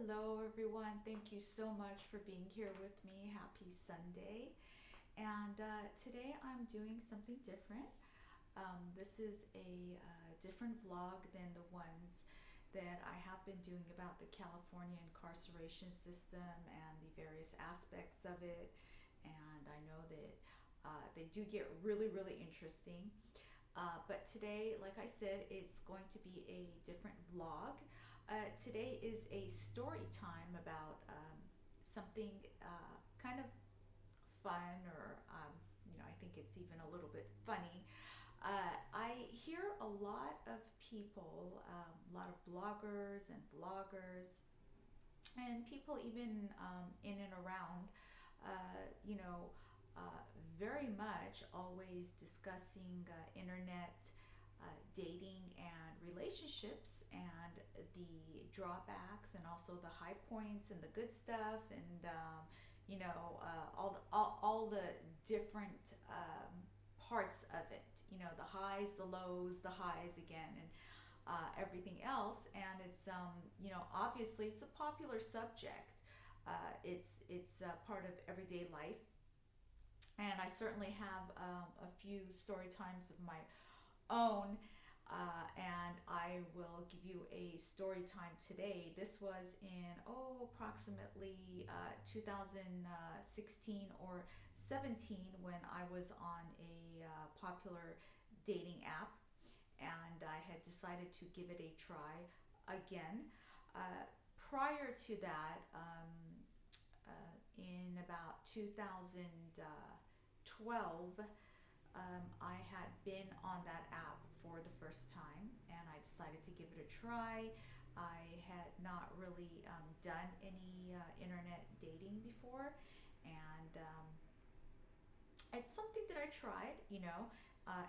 Hello, everyone. Thank you so much for being here with me. Happy Sunday. And today I'm doing something different. This is a different vlog than the ones that I have been doing about the California incarceration system and the various aspects of it. And I know that they do get really, really interesting. But today, like I said, it's going to be a different vlog. Today is a story time about something kind of fun, or I think it's even a little bit funny. I hear a lot of people, a lot of bloggers and vloggers, and people even in and around, you know, very much always discussing internet dating and relationships and the drawbacks and also the high points and the good stuff and all the different parts of it. The highs, the lows, the highs again, and everything else. And it's obviously it's a popular subject. It's part of everyday life, and I certainly have a few story times of my own. And I will give you a story time today. This was in approximately 2016 or 17 when I was on a popular dating app, and I had decided to give it a try again. Prior to that, in about 2012, I had been on that app for the first time, and I decided to give it a try. I had not really done any internet dating before, and it's something that I tried.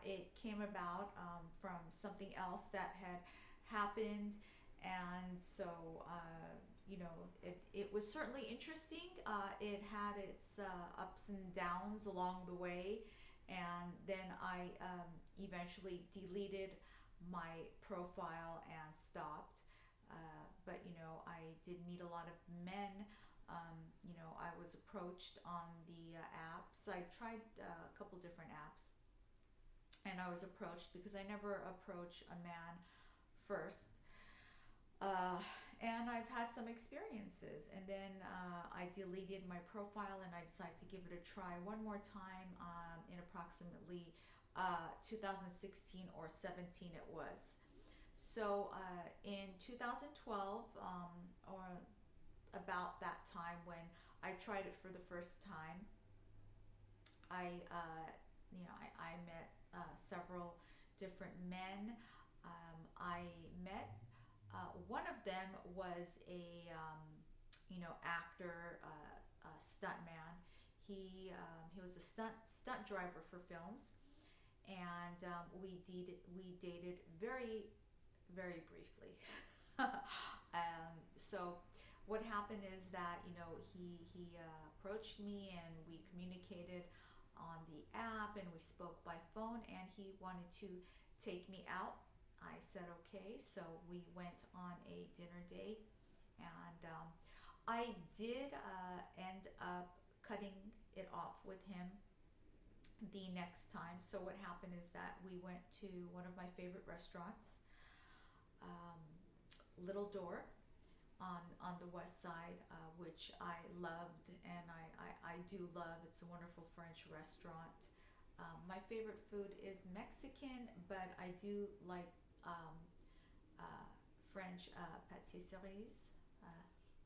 It came about from something else that had happened, and so it was certainly interesting. It had its ups and downs along the way, and then I eventually deleted my profile and stopped. But I did meet a lot of men. I was approached on the apps. I tried a couple different apps, and I was approached because I never approach a man first. Uh, and I've had some experiences, and then I deleted my profile and I decided to give it a try one more time in approximately 2016 or 17 it was. So in 2012, or about that time when I tried it for the first time, I met several different men. I met one of them was a actor, stunt man. He was a stunt driver for films, and we dated very, very briefly. So what happened is that he approached me and we communicated on the app and we spoke by phone, and he wanted to take me out. I said okay, so we went on a dinner date, and I did end up cutting it off with him the next time. So what happened is that we went to one of my favorite restaurants, um, Little Door, on the west side, which I loved, and I do love. It's a wonderful French restaurant. My favorite food is Mexican, but I do like um, uh, French patisseries. Uh,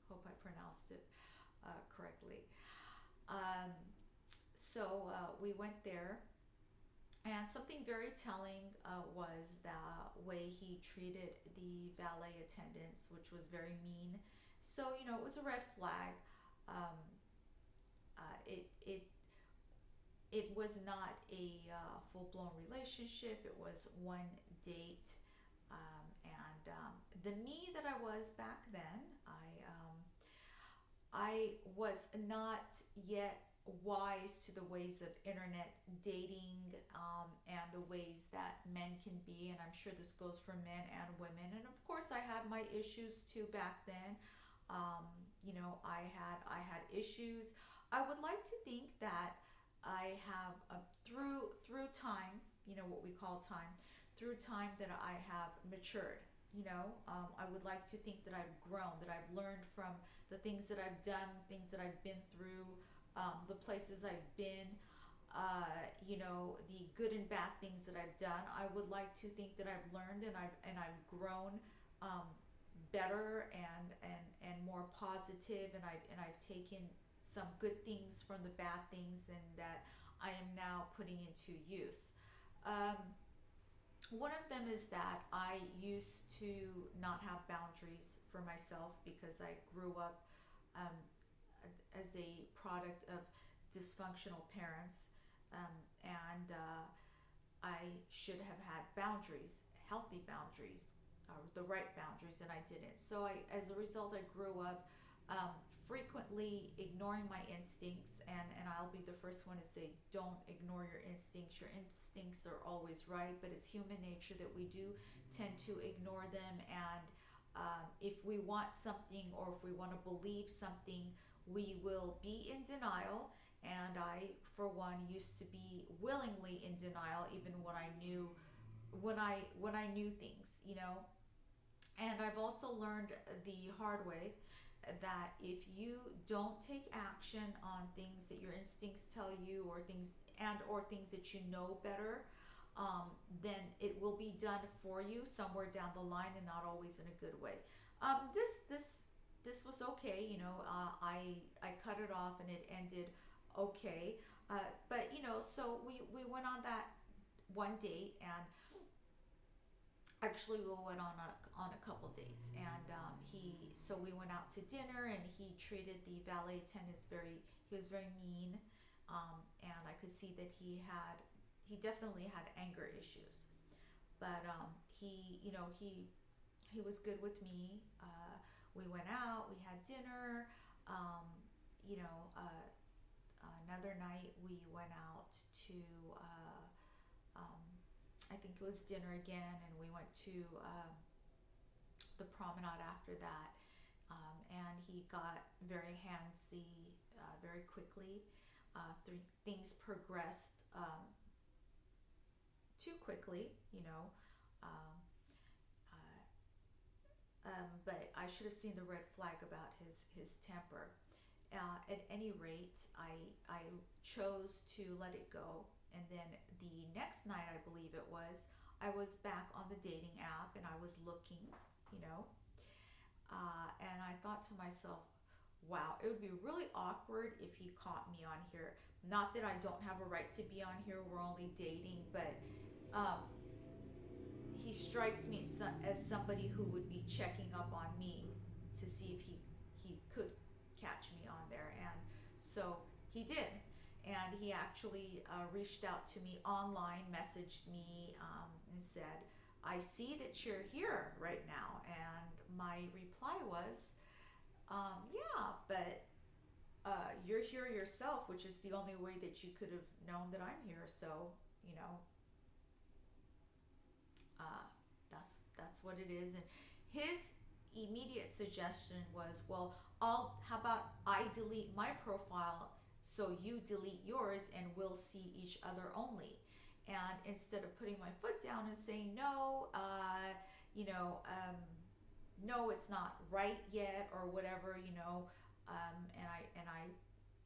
Hope I pronounced it correctly. Um, so we went there, and something very telling was the way he treated the valet attendants, which was very mean. So it was a red flag. Um, it was not a full blown relationship. It was one date, and the me that I was back then, I was not yet wise to the ways of internet dating, and the ways that men can be, and I'm sure this goes for men and women. And of course, I had my issues too back then. Um, I had issues. I would like to think that I have through time, what we call time, through time that I have matured. I would like to think that I've grown, that I've learned from the things that I've done, things that I've been through, the places I've been, the good and bad things that I've done. I would like to think that I've learned and I've grown, um, better and more positive, and I've taken some good things from the bad things, and that I am now putting into use. Um, One of them is that I used to not have boundaries for myself because I grew up, um, as a product of dysfunctional parents, and I should have had boundaries, healthy boundaries, the right boundaries, and I didn't. So as a result, I grew up, frequently ignoring my instincts, and I'll be the first one to say, don't ignore your instincts. Your instincts are always right, but it's human nature that we do tend to ignore them. And if we want something, or if we want to believe something, we will be in denial. And I, for one, used to be willingly in denial, even when I knew things, And I've also learned the hard way that if you don't take action on things that your instincts tell you, or things that you know better, then it will be done for you somewhere down the line, and not always in a good way. This was okay, I cut it off and it ended okay. But so we went on that one date, and actually we went on a couple dates, and we went out to dinner, and he treated the valet attendants he was very mean, and I could see that he definitely had anger issues. But he was good with me. We went out, we had dinner. um, Another night we went out to, um, I think it was dinner again, and we went to, the promenade after that. And he got very handsy, very quickly. Things progressed, too quickly, Um, but I should have seen the red flag about his temper. At any rate, I chose to let it go. And then the next night, I believe it was, I was back on the dating app, and I was looking, you know, and I thought to myself, wow, it would be really awkward if he caught me on here. Not that I don't have a right to be on here, we're only dating, but um, he strikes me as somebody who would be checking up on me to see if he could catch me on there. And so he did. And he actually reached out to me online, messaged me, and said, I see that you're here right now. And my reply was, yeah, but you're here yourself, which is the only way that you could have known that I'm here. So, you know, uh, that's what it is. And his immediate suggestion was, well, how about I delete my profile so you delete yours, and we'll see each other only. And instead of putting my foot down and saying no, you know, no, it's not right yet, or whatever, and I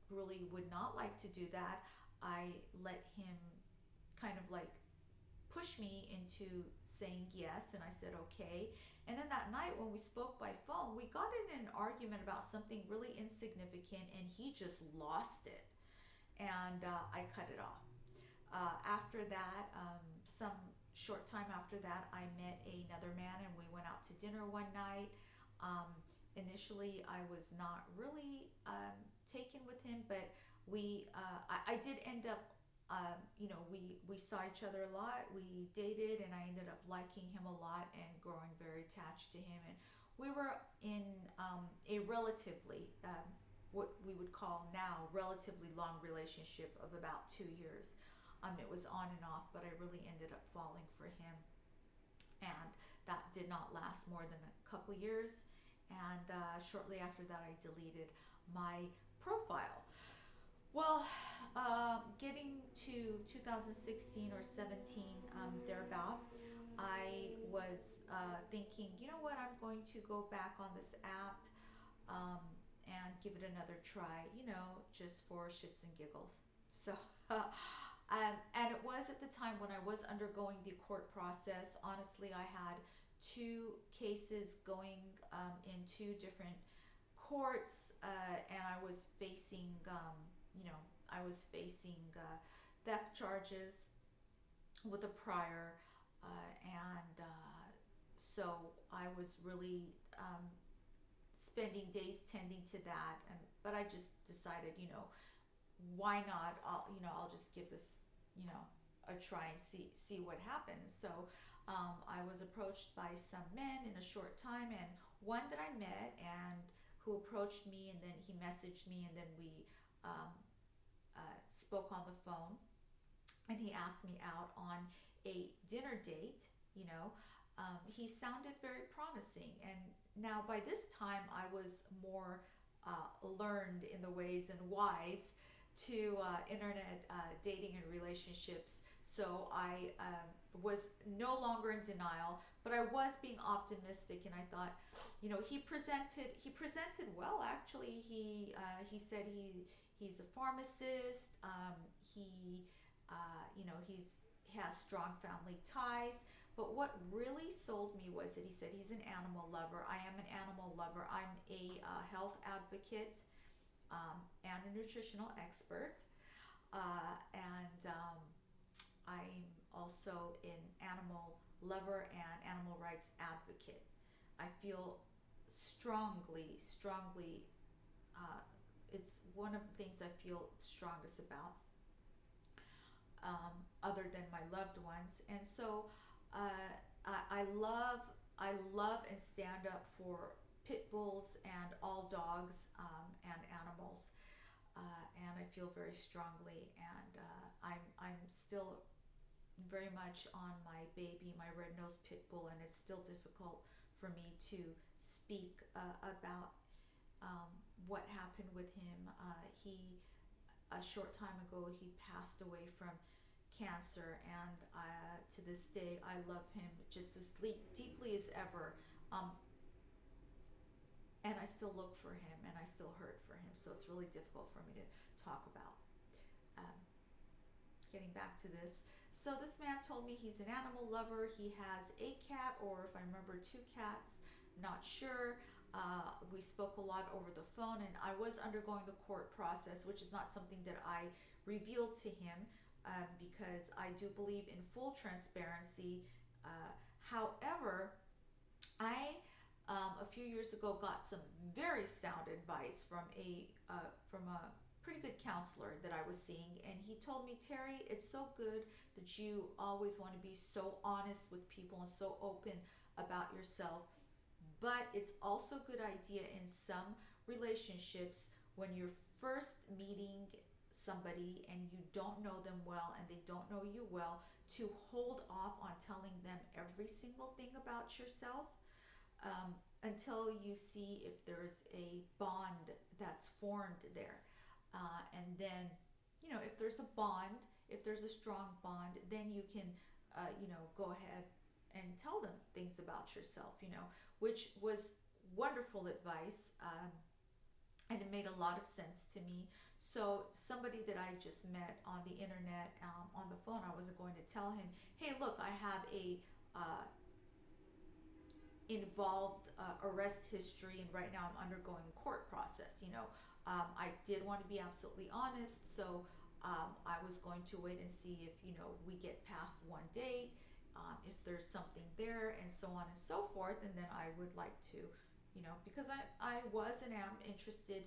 really would not like to do that. I let him kind of like push me into saying yes, and I said okay. And then that night when we spoke by phone, we got in an argument about something really insignificant, and he just lost it. And I cut it off. After that, some short time after that, I met another man, and we went out to dinner one night. Um, Initially, I was not really taken with him, but I did end up, we saw each other a lot. We dated, and I ended up liking him a lot and growing very attached to him. And we were in a relatively, what we would call now, relatively long relationship of about 2 years. It was on and off, but I really ended up falling for him. And that did not last more than a couple years. And shortly after that, I deleted my profile. Well, getting to 2016 or 17, thereabout, I was thinking, you know what, I'm going to go back on this app um, and give it another try, just for shits and giggles. So, and it was at the time when I was undergoing the court process. Honestly, I had two cases going in two different courts, and you know, I was facing theft charges with a prior, so I was really spending days tending to that, and but I just decided, why not? I'll just give this, you know, a try and see what happens. So I was approached by some men in a short time, and one that I met and who approached me, and then he messaged me, and then we spoke on the phone, and he asked me out on a dinner date. He sounded very promising, and now by this time I was more learned in the ways and wise to internet dating and relationships. So I was no longer in denial, but I was being optimistic, and I thought, he presented well. Actually, he said he's a pharmacist. He has strong family ties. But what really sold me was that he said he's an animal lover. I am an animal lover. I'm a health advocate, and a nutritional expert, and I'm also an animal lover and animal rights advocate. I feel strongly, it's one of the things I feel strongest about, other than my loved ones. And so I love and stand up for pit bulls and all dogs, and animals, and I feel very strongly. And I'm still very much on my baby, my red-nosed pit bull, and it's still difficult for me to speak about what happened with him. He A short time ago, he passed away from cancer, and to this day I love him just as deeply as ever. And I still look for him, and I still hurt for him, so it's really difficult for me to talk about. um, Getting back to this, so this man told me he's an animal lover. He has a cat, or if I remember, two cats, not sure. We spoke a lot over the phone, and I was undergoing the court process, which is not something that I revealed to him, because I do believe in full transparency. However, I a few years ago got some very sound advice from a pretty good counselor that I was seeing, and he told me, Terry, it's so good that you always want to be so honest with people and so open about yourself, but it's also a good idea in some relationships, when you're first meeting somebody and you don't know them well and they don't know you well, to hold off on telling them every single thing about yourself, until you see if there's a bond that's formed there. And then, if there's a bond, if there's a strong bond, then you can, go ahead and tell them things about yourself, which was wonderful advice. And it made a lot of sense to me. So somebody that I just met on the internet, on the phone, I wasn't going to tell him, hey, look, I have a involved arrest history, and right now I'm undergoing court process. I did want to be absolutely honest, so I was going to wait and see if we get past one date, if there's something there, and so on and so forth, and then I would like to, because I was and am interested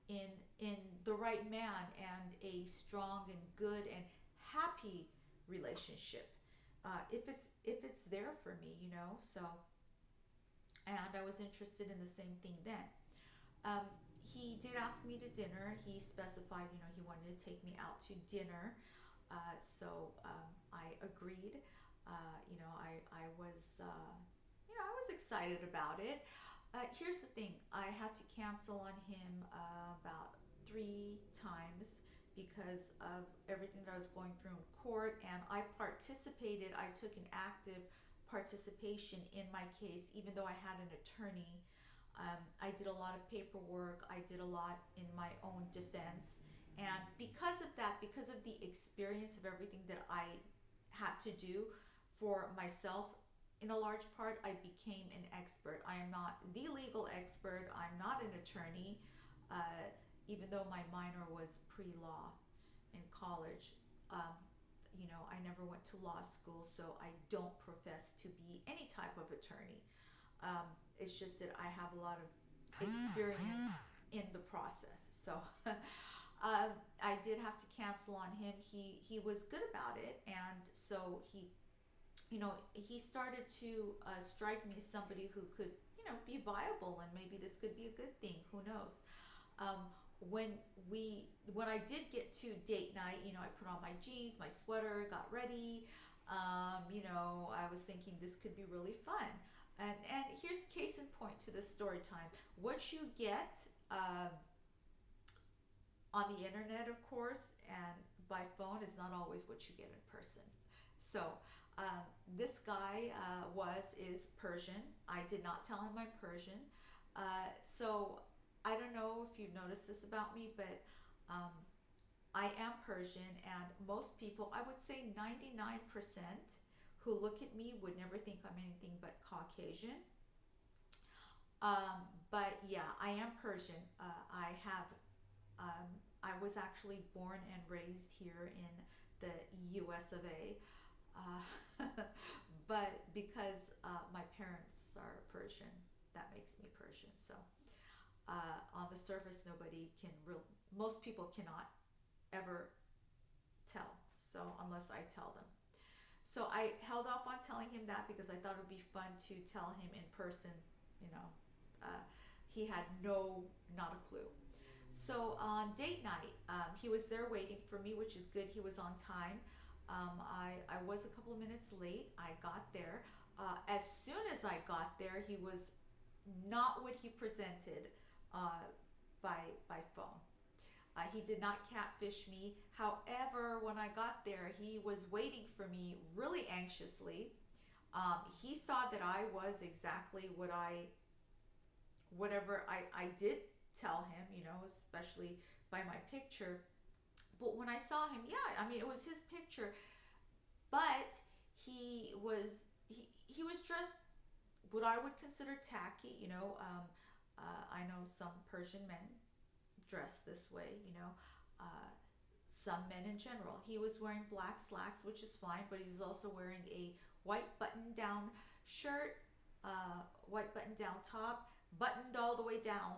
in the right man and a strong and good and happy relationship, if it's there for me, so. And I was interested in the same thing then. He did ask me to dinner. He specified, he wanted to take me out to dinner. So I agreed. I was excited about it. Here's the thing. I had to cancel on him about 3 times because of everything that I was going through in court, and I participated. I took an active participation in my case, even though I had an attorney. I did a lot of paperwork. I did a lot in my own defense, and because of that, because of the experience of everything that I had to do for myself, in a large part, I became an expert. I am not the legal expert. I'm not an attorney, uh, even though my minor was pre-law in college. Um, I never went to law school, so I don't profess to be any type of attorney. Um, it's just that I have a lot of experience in the process. So I did have to cancel on him. He was good about it, and so he started to strike me as somebody who could, be viable, and maybe this could be a good thing. Who knows? Um, when when I did get to date night, I put on my jeans, my sweater, got ready. I was thinking this could be really fun. And here's case in point to this story time. What you get on the internet, of course, and by phone is not always what you get in person. So this guy is Persian. I did not tell him I'm Persian. So I don't know if you've noticed this about me, but um, I am Persian, and most people, I would say 99%, who look at me would never think I'm anything but Caucasian. But yeah, I am Persian. Um, I was actually born and raised here in the U.S. of A. Uh, but because my parents are Persian, that makes me Persian. So on the surface, most people cannot ever tell. So unless I tell them. So I held off on telling him that because I thought it would be fun to tell him in person. You know, uh, he had not a clue. So on date night, he was there waiting for me, which is good. He was on time. I was a couple of minutes late. I got there. As soon as I got there, he was not what he presented uh, by phone. He did not catfish me. However, when I got there, he was waiting for me really anxiously. He saw that I was exactly whatever I did tell him, especially by my picture. But when I saw him, yeah, I mean, it was his picture, but he was dressed what I would consider tacky. I know some Persian men dress this way. Uh, some men in general. He was wearing black slacks, which is fine, but he was also wearing a white button-down shirt, white button-down top, buttoned all the way down,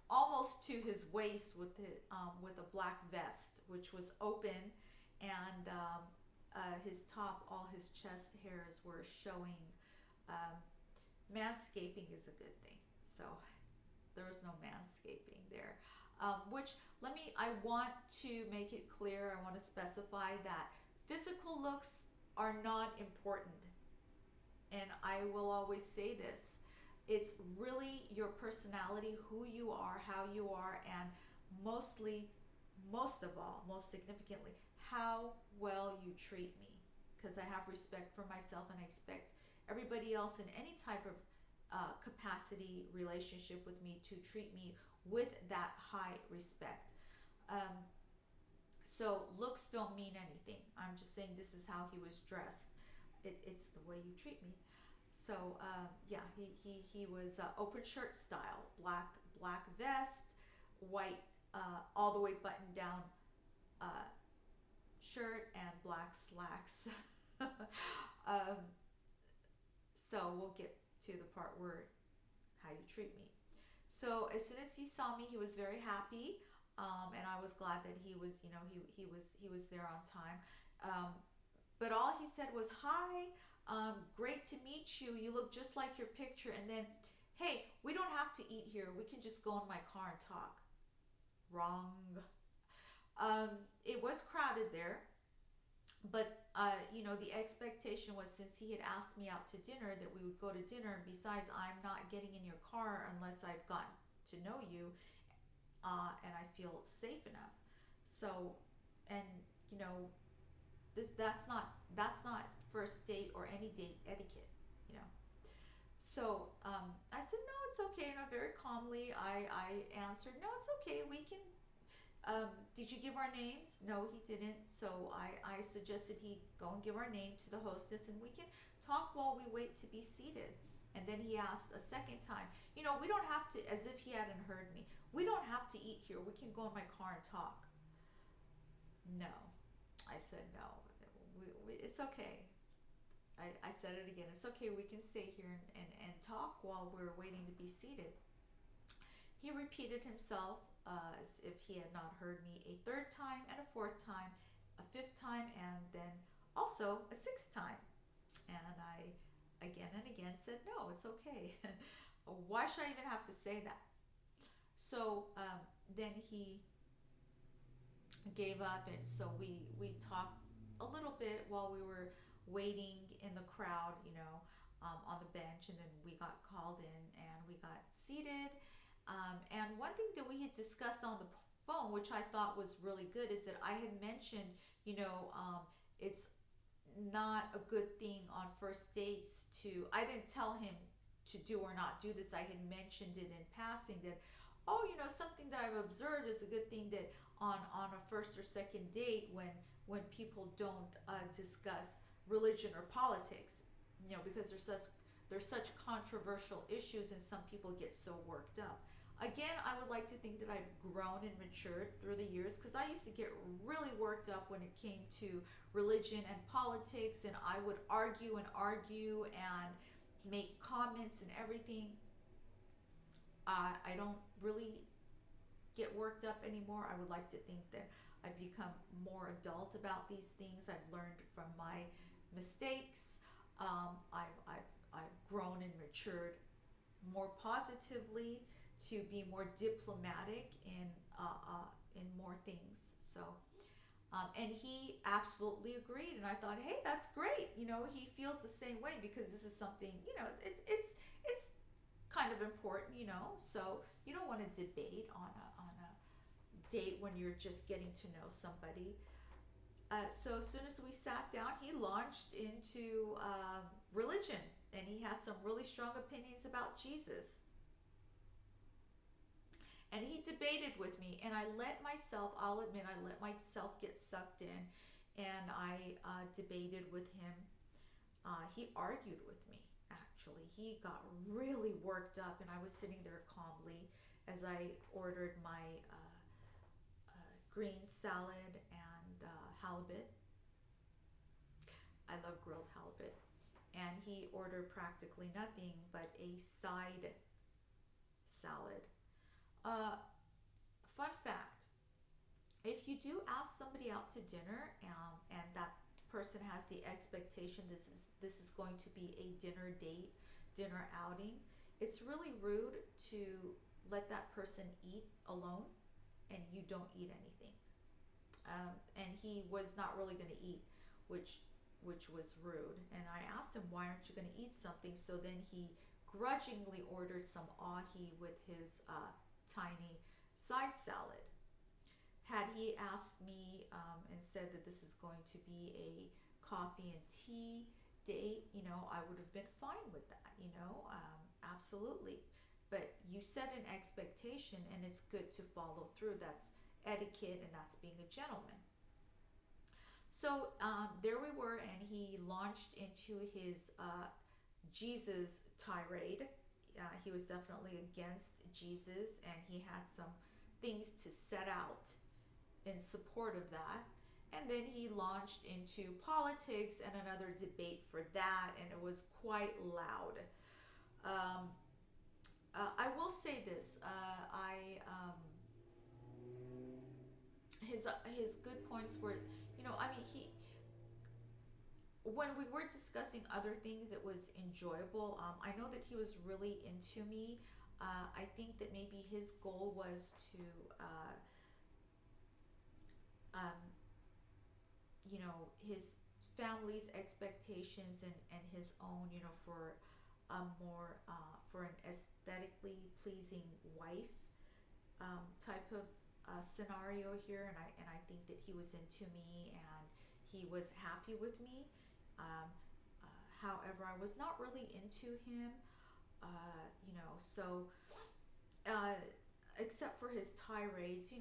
almost to his waist, with a black vest, which was open, and his top, all his chest hairs were showing. Um, Manscaping is a good thing, so there was no manscaping there. Which I want to make it clear. I want to specify that physical looks are not important, and I will always say this. It's really your personality, who you are, how you are, and mostly, most of all, most significantly, how well you treat me. Because I have respect for myself, and I expect everybody else in any type of capacity relationship with me to treat me with that high respect. Um, so looks don't mean anything. I'm just saying this is how he was dressed. It's the way you treat me. So yeah, he was open shirt style, black vest, white all the way buttoned down uh, shirt, and black slacks. um, so we'll get to the part where how you treat me. So as soon as he saw me, he was very happy, and I was glad that he was there on time. Um, but all he said was, "Hi, great to meet you. You look just like your picture." And then, "Hey, we don't have to eat here. We can just go in my car and talk." Wrong. It was crowded there, But the expectation was, since he had asked me out to dinner, that we would go to dinner. And besides, I'm not getting in your car unless I've gotten to know you, and I feel safe enough. So, and you know, this that's not first date or any date etiquette. You know. So I said, no, it's okay. And I very calmly I answered, no, it's okay. We can. Did you give our names? No, he didn't. So I suggested he go and give our name to the hostess, and we can talk while we wait to be seated. And then he asked a second time, we don't have to, as if he hadn't heard me, we don't have to eat here. We can go in my car and talk. No. I said, no, it's okay. I said it again. It's okay. We can stay here and talk while we're waiting to be seated. He repeated himself as if he had not heard me a third time, and a fourth time, a fifth time, and then also a sixth time. And I again and again said, no, it's okay. Why should I even have to say that? So then he gave up, and so we talked a little bit while we were waiting in the crowd, on the bench, and then we got called in and we got seated. And one thing that we had discussed on the phone, which I thought was really good, is that I had mentioned, it's not a good thing on first dates to, I didn't tell him to do or not do this. I had mentioned it in passing that, oh, something that I've observed is a good thing, that on a first or second date, when people don't discuss religion or politics, because there's such controversial issues, and some people get so worked up. Again, I would like to think that I've grown and matured through the years, because I used to get really worked up when it came to religion and politics, and I would argue and make comments and everything. I don't really get worked up anymore. I would like to think that I've become more adult about these things. I've learned from my mistakes. I've grown and matured more positively to be more diplomatic in more things. So, and he absolutely agreed, and I thought, hey, that's great. He feels the same way, because this is something, it's kind of important. So you don't want to debate on a date when you're just getting to know somebody. So as soon as we sat down, he launched into religion, and he had some really strong opinions about Jesus. And he debated with me, and I'll admit, I let myself get sucked in, and I debated with him. He argued with me, actually. He got really worked up, and I was sitting there calmly as I ordered my green salad and halibut. I love grilled halibut. And he ordered practically nothing but a side salad. Fun fact, if you do ask somebody out to dinner, and that person has the expectation this is going to be a dinner date, dinner outing, it's really rude to let that person eat alone and you don't eat anything. And he was not really going to eat, which was rude. And I asked him, why aren't you going to eat something? So then he grudgingly ordered some ahi with his tiny side salad. Had he asked me and said that this is going to be a coffee and tea date, I would have been fine with that, absolutely. But you set an expectation, and it's good to follow through. That's etiquette, and that's being a gentleman. So there we were, and he launched into his Jesus tirade. He was definitely against Jesus, and he had some things to set out in support of that. And then he launched into politics and another debate for that, and it was quite loud. Um, I will say this: I his good points were, he, when we were discussing other things, it was enjoyable. I know that he was really into me. I think that maybe his goal was to, um, his family's expectations and his own, for a more for an aesthetically pleasing wife type of scenario here, and I think that he was into me and he was happy with me. Um, However, I was not really into him, so uh, except for his tirades,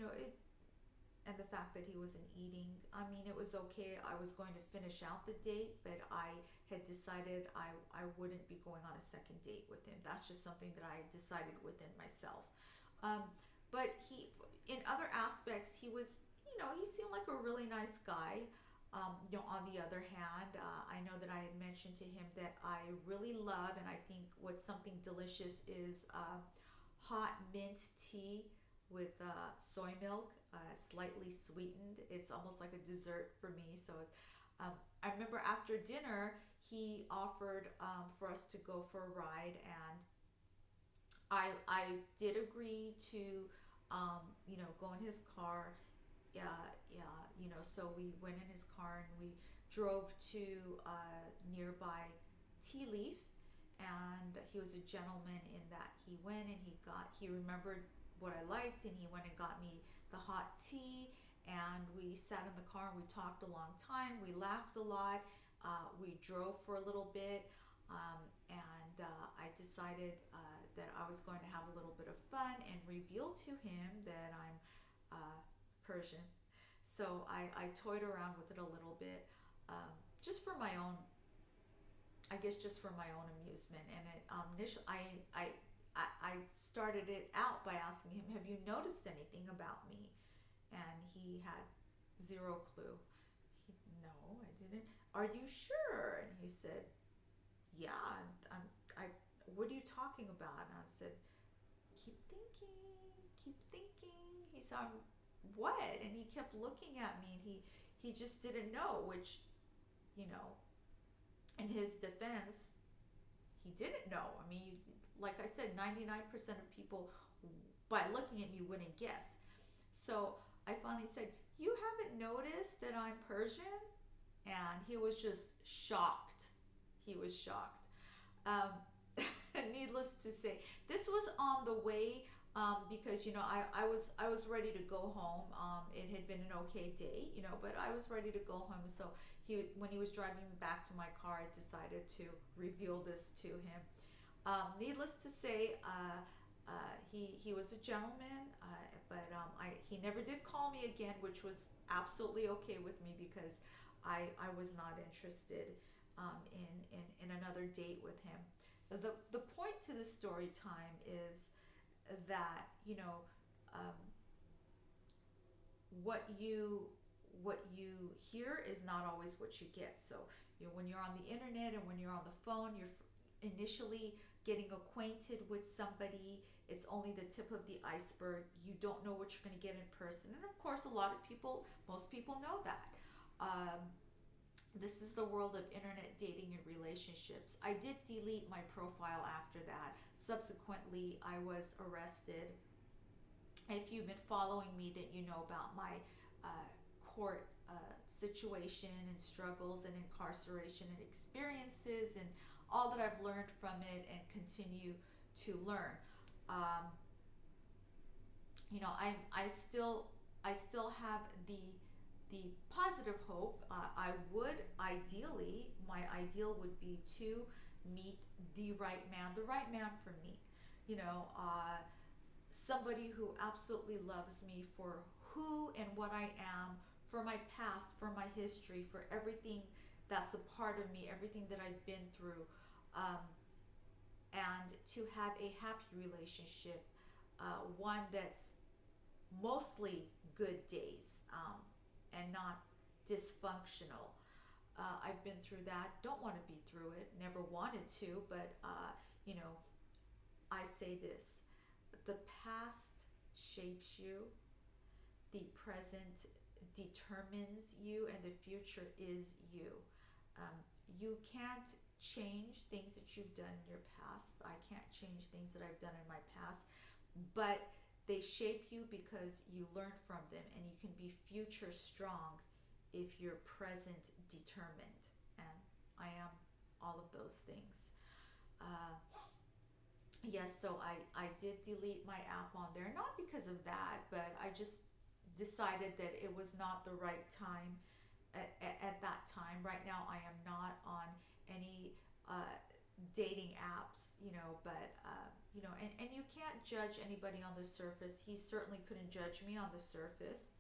and the fact that he wasn't eating. I mean, it was okay. I was going to finish out the date, but I had decided I wouldn't be going on a second date with him. That's just something that I decided within myself. Um, but in other aspects, he seemed like a really nice guy. On the other hand, I know that I had mentioned to him that I really love, and I think what's something delicious is hot mint tea with soy milk, slightly sweetened. It's almost like a dessert for me. So um, I remember after dinner, he offered for us to go for a ride, and I did agree to go in his car. Yeah, yeah, so we went in his car and we drove to nearby Tea Leaf, and he was a gentleman in that he remembered what I liked, and he went and got me the hot tea, and we sat in the car and we talked a long time. We laughed a lot. We drove for a little bit, and I decided that I was going to have a little bit of fun and reveal to him that I'm Persian. So I toyed around with it a little bit, just for my own, I guess, just for my own amusement. And initially, I started it out by asking him, "Have you noticed anything about me?" And he had zero clue. No, I didn't. Are you sure? And he said, "Yeah." I. What are you talking about? And I said, "Keep thinking, keep thinking." He said, "What?" And he kept looking at me, and he just didn't know. Which, you know, in his defense, he didn't know. I mean, like I said, 99% of people, by looking at you, wouldn't guess. So I finally said, "You haven't noticed that I'm Persian?" And he was just shocked. He was shocked. Um, Needless to say, this was on the way, because I was ready to go home. It had been an okay day, but I was ready to go home. So when he was driving me back to my car, I decided to reveal this to him. Needless to say, he was a gentleman, but he never did call me again, which was absolutely okay with me, because I was not interested in another date with him. The point to the story time is that um, what you hear is not always what you get. So when you're on the internet and when you're on the phone, you're initially getting acquainted with somebody. It's only the tip of the iceberg. You don't know what you're going to get in person, and of course, most people know that. This is the world of internet dating and relationships. I did delete my profile after that. Subsequently, I was arrested. If you've been following me, then you know about my court situation and struggles and incarceration and experiences and all that I've learned from it and continue to learn. Um, I still have the positive hope. My ideal would be to meet the right man for me. Somebody who absolutely loves me for who and what I am, for my past, for my history, for everything that's a part of me, everything that I've been through, um, and to have a happy relationship, one that's mostly good days, and not dysfunctional. I've been through that. Don't want to be through it. Never wanted to, but I say this: the past shapes you, the present determines you, and the future is you. You can't change things that you've done in your past. I can't change things that I've done in my past, but they shape you because you learn from them, and you can be future strong if you're present determined, and I am all of those things. uh, yes, so I did delete my app on there, not because of that, but I just decided that it was not the right time at that time. Right now I am not on any dating apps, but and you can't judge anybody on the surface. He certainly couldn't judge me on the surface.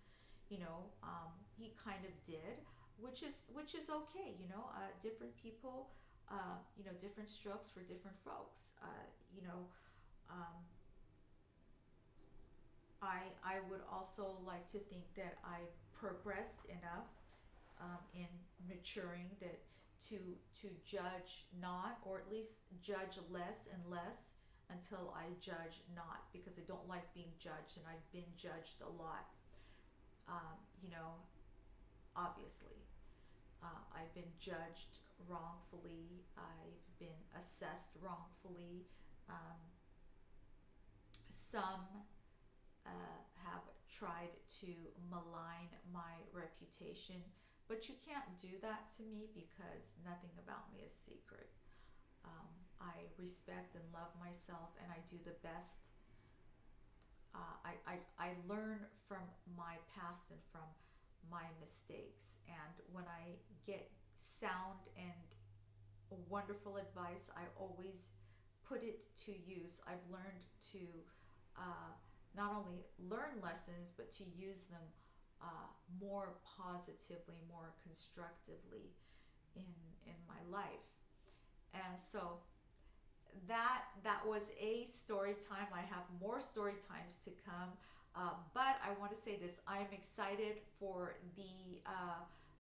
He kind of did, which is okay. Different people, different strokes for different folks. Um, I would also like to think that I've progressed enough in maturing that to to judge not, or at least judge less and less until I judge not, because I don't like being judged, and I've been judged a lot. Um, you know, Obviously, I've been judged wrongfully. I've been assessed wrongfully. Um, some have tried to malign my reputation, but you can't do that to me because nothing about me is secret. I respect and love myself, and I do the best. I learn from my past and from my mistakes. And when I get sound and wonderful advice, I always put it to use. I've learned to uh, not only learn lessons, but to use them more positively, more constructively in in my life. And so that was a story time. I have more story times to come, but I want to say this: I am excited for the